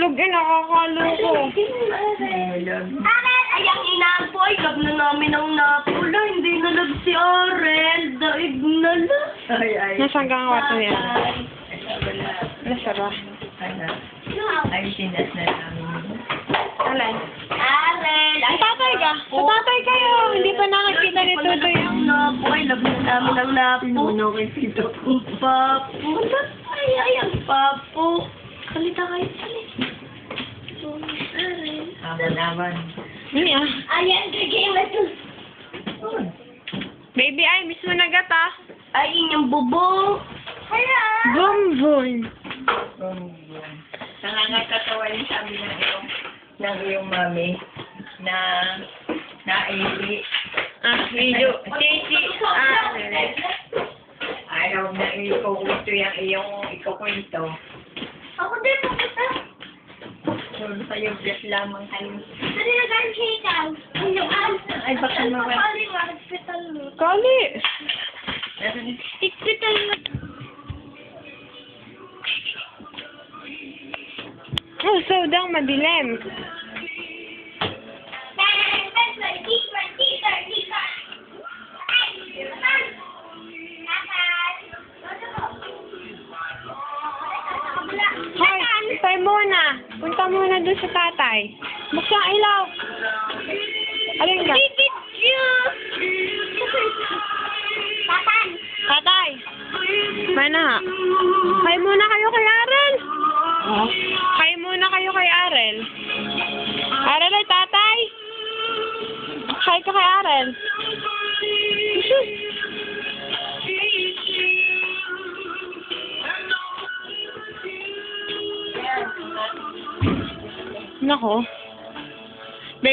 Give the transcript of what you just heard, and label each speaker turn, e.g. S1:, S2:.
S1: Tulog eh, nakakaloko.
S2: Ay, ang inapoy, lag na namin ang napula. Hindi nalag si Arel. Daig na lang.
S1: Nasaan ka ang kwarto niya? Nasa ba?
S3: Ay, sinas na namin.
S1: Alay.
S2: Arel!
S1: Sa tatay ka? Sa tatay kayo. Hindi pa nakakita ni Tutoy ang...
S2: Napoy, lag na namin ang napo.
S3: Pinuno kay Tito.
S2: Papo. Ay, ang papo. Salita kayo, salita. Arel.
S3: Aban-aban.
S1: Hindi ah.
S2: Ayan, kagay na to.
S1: Baby, ay, miss mo na gata.
S2: Ay, inyong bubong. Hala.
S1: Bumbun.
S3: Nakakatawa yung sabi ng iyong mami na naisi.
S1: Ah, video. Titi. Ah.
S3: Ayaw na ikukwento yung iyong ikukwento.
S2: Ako din po kita.
S3: So, sa'yo, bless lamang kayo.
S2: Ano na gano'n siya ikaw?
S3: Ay, baka naman.
S2: Hospital mo.
S1: Kali.
S2: Hospital mo.
S1: Oh, so dang madilim. Hoy, tayo muna. Punta muna doon sa tatay. Buksan ang ilaw. Alin ka?
S2: Tatan.
S1: Tatay. Mana? Kayo muna kayo kay Arel. Kayo muna kayo kay Arel. Arel ay tatay. Kayo ka kay Arel. Nako.